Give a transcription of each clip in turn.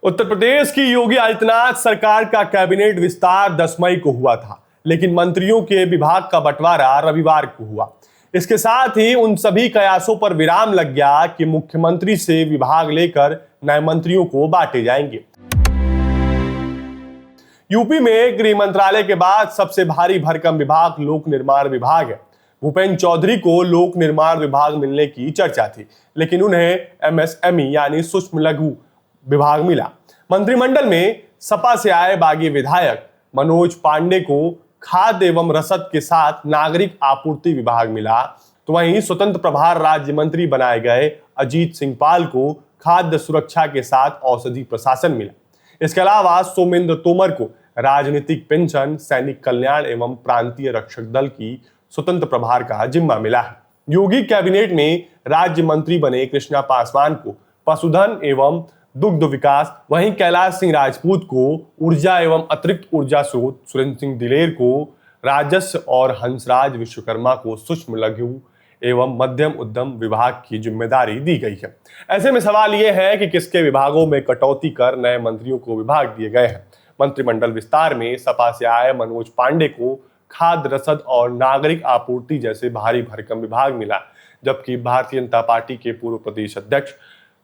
उत्तर प्रदेश की योगी आदित्यनाथ सरकार का कैबिनेट विस्तार 10 मई को हुआ था, लेकिन मंत्रियों के विभाग का बंटवारा रविवार को हुआ। इसके साथ ही उन सभी कयासों पर विराम लग गया कि मुख्यमंत्री से विभाग लेकर नए मंत्रियों को बांटे जाएंगे। यूपी में गृह मंत्रालय के बाद सबसे भारी भरकम विभाग लोक निर्माण विभाग है। भूपेंद्र चौधरी को लोक निर्माण विभाग मिलने की चर्चा थी, लेकिन उन्हें एमएसएमई यानी सूक्ष्म लघु विभाग मिला। मंत्रिमंडल में सपा से आए बागी विधायक मनोज पांडे को खाद्य एवं रसद के साथ नागरिक आपूर्ति विभाग मिला, तो वहीं स्वतंत्र प्रभार राज्य मंत्री बनाए गए अजीत सिंह पाल को खाद्य सुरक्षा के साथ औषधि प्रशासन मिला। इसके अलावा सोमेंद्र तोमर को राजनीतिक पेंशन, सैनिक कल्याण एवं प्रांतीय रक्षक दल की स्वतंत्र प्रभार का जिम्मा मिला है। योगी कैबिनेट में राज्य मंत्री बने कृष्णा पासवान को पशुधन एवं दुग्ध विकास, वहीं कैलाश सिंह राजपूत को ऊर्जा एवं अतिरिक्त ऊर्जा स्रोत, सुरेंद्र सिंह दिलेर को राजस्व और हंसराज विश्वकर्मा को सूक्ष्म लघु एवं मध्यम उद्यम विभाग की जिम्मेदारी दी गई है। ऐसे में सवाल यह है कि किसके विभागों में कटौती कर नए मंत्रियों को विभाग दिए गए हैं। मंत्रिमंडल विस्तार में सपा से आए मनोज पांडे को खाद्य रसद और नागरिक आपूर्ति जैसे भारी भरकम विभाग मिला, जबकि भारतीय जनता पार्टी के पूर्व प्रदेश अध्यक्ष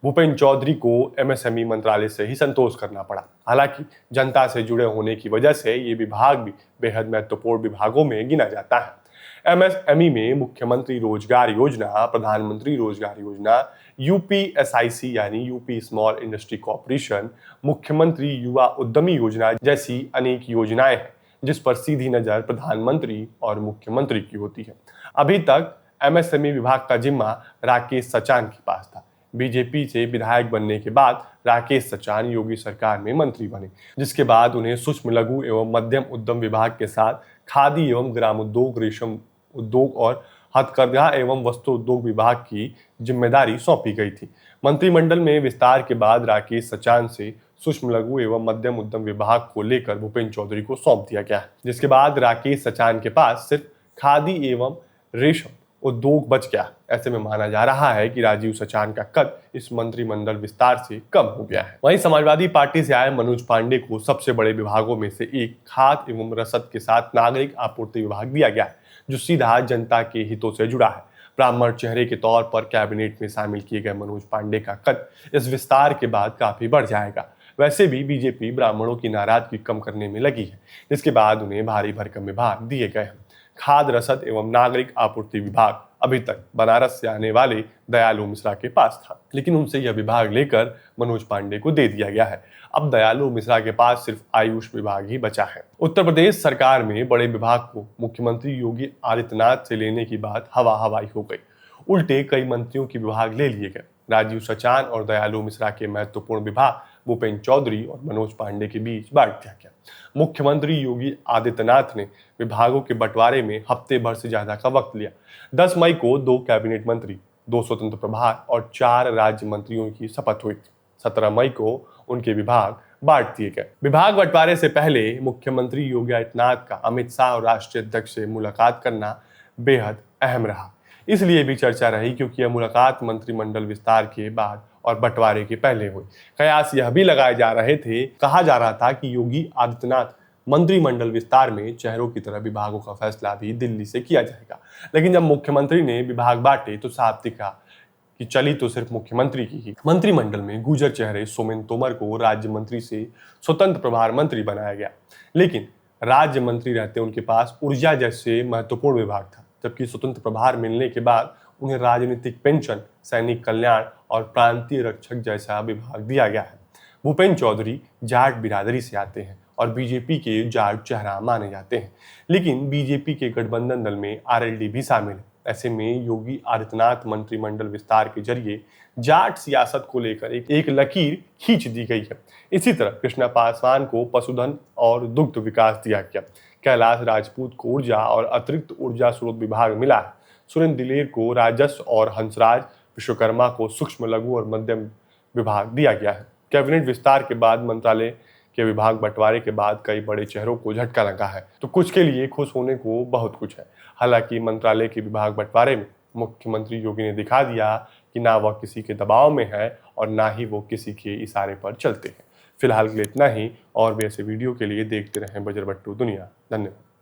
भूपेंद्र चौधरी को एमएसएमई मंत्रालय से ही संतोष करना पड़ा। हालांकि जनता से जुड़े होने की वजह से ये विभाग भी बेहद महत्वपूर्ण विभागों में गिना जाता है। एमएसएमई में मुख्यमंत्री रोजगार योजना, प्रधानमंत्री रोजगार योजना, यूपीएसआईसी यानी यूपी स्मॉल इंडस्ट्री कॉर्पोरेशन, मुख्यमंत्री युवा उद्यमी योजना जैसी अनेक योजनाएं हैं, जिस पर सीधी नजर प्रधानमंत्री और मुख्यमंत्री की होती है। अभी तक एमएसएमई विभाग का जिम्मा राकेश सचान के पास था। बीजेपी से विधायक बनने के बाद राकेश सचान योगी सरकार में मंत्री बने, जिसके बाद उन्हें सूक्ष्म लघु एवं मध्यम उद्यम विभाग के साथ खादी एवं ग्रामोद्योग, रेशम उद्योग और हथकरघा एवं वस्त्र उद्योग विभाग की जिम्मेदारी सौंपी गई थी। मंत्रिमंडल में विस्तार के बाद राकेश सचान से सूक्ष्म लघु एवं मध्यम उद्यम विभाग को लेकर भूपेंद्र चौधरी को सौंप दिया गया है, जिसके बाद राकेश सचान के पास सिर्फ खादी एवं रेशम उद्योग बच गया। ऐसे में माना जा रहा है कि राजीव सचान का कद इस मंत्रिमंडल विस्तार से कम हो गया है। वहीं समाजवादी पार्टी से आए मनोज पांडे को सबसे बड़े विभागों में से एक खाद्य एवं रसद के साथ नागरिक आपूर्ति विभाग दिया गया है, जो सीधा जनता के हितों से जुड़ा है। ब्राह्मण चेहरे के तौर पर कैबिनेट में शामिल किए गए मनोज पांडे का कद इस विस्तार के बाद काफी बढ़ जाएगा। वैसे भी बीजेपी ब्राह्मणों की नाराजगी कम करने में लगी है, जिसके बाद उन्हें भारी भरकम विभाग दिए गए हैं। खाद्य रसद एवं नागरिक आपूर्ति विभाग अभी तक बनारस से आने वाले दयालु मिश्रा के पास था, लेकिन उनसे यह विभाग लेकर मनोज पांडे को दे दिया गया है। अब दयालु मिश्रा के पास सिर्फ आयुष विभाग ही बचा है। उत्तर प्रदेश सरकार में बड़े विभाग को मुख्यमंत्री योगी आदित्यनाथ से लेने की बात हवा हवाई हो गई। उल्टे कई मंत्रियों के विभाग ले लिए गए। राजीव सचान और दयालु मिश्रा के महत्वपूर्ण विभाग भूपेंद्र चौधरी और मनोज पांडे के बीच बांट दिया गया। मुख्यमंत्री योगी आदित्यनाथ ने विभागों के बंटवारे में हफ्ते भर से ज्यादा का वक्त लिया। 10 मई को 2 कैबिनेट मंत्री, 2 स्वतंत्र प्रभार और 4 राज्य मंत्रियों की शपथ हुई। 17 मई को उनके विभाग बांट दिए गए। विभाग बंटवारे से पहले मुख्यमंत्री योगी आदित्यनाथ का अमित शाह और राष्ट्रीय अध्यक्ष से मुलाकात करना बेहद अहम रहा। इसलिए भी चर्चा रही क्योंकि यह मुलाकात मंत्रिमंडल विस्तार के बाद और बंटवारे के पहले हुई। कयास यह भी लगाए जा रहे थे, कहा जा रहा था कि योगी आदित्यनाथ मंत्रिमंडल विस्तार में चेहरों की तरह विभागों का फैसला भी दिल्ली से किया जाएगा। लेकिन जब मुख्यमंत्री ने विभाग बांटे तो साफ दिखा कि चली तो सिर्फ मुख्यमंत्री की ही। मंत्रिमंडल में गुजर चेहरे सोमेंद्र तोमर को राज्य मंत्री से स्वतंत्र प्रभार मंत्री बनाया गया, लेकिन राज्य मंत्री रहते उनके पास ऊर्जा जैसे महत्वपूर्ण विभाग था, जबकि स्वतंत्र प्रभार मिलने के बाद उन्हें राजनीतिक पेंशन, सैनिक कल्याण और प्रांतीय रक्षक जैसा विभाग दिया गया है। भूपेंद्र चौधरी जाट बिरादरी से आते हैं और बीजेपी के जाट चेहरा माने जाते हैं, लेकिन बीजेपी के गठबंधन दल में आरएलडी भी शामिल है। ऐसे में योगी आदित्यनाथ मंत्रिमंडल विस्तार के जरिए जाट सियासत को लेकर एक लकीर खींच दी गई है। इसी तरह कृष्णा पासवान को पशुधन और दुग्ध विकास दिया गया। कैलाश राजपूत को ऊर्जा और अतिरिक्त ऊर्जा स्रोत विभाग मिला है। सुरेंद्र दिलेर को राजस्व और हंसराज विश्वकर्मा को सूक्ष्म लघु और मध्यम विभाग दिया गया है। कैबिनेट विस्तार के बाद मंत्रालय के विभाग बंटवारे के बाद कई बड़े चेहरों को झटका लगा है, तो कुछ के लिए खुश होने को बहुत कुछ है। हालांकि मंत्रालय के विभाग बंटवारे में मुख्यमंत्री योगी ने दिखा दिया कि ना वह किसी के दबाव में है और ना ही वो किसी के इशारे पर चलते हैं। फिलहाल के लिए इतना ही, और भी ऐसे वीडियो के लिए देखते रहें बजरबट्टू दुनिया। धन्यवाद।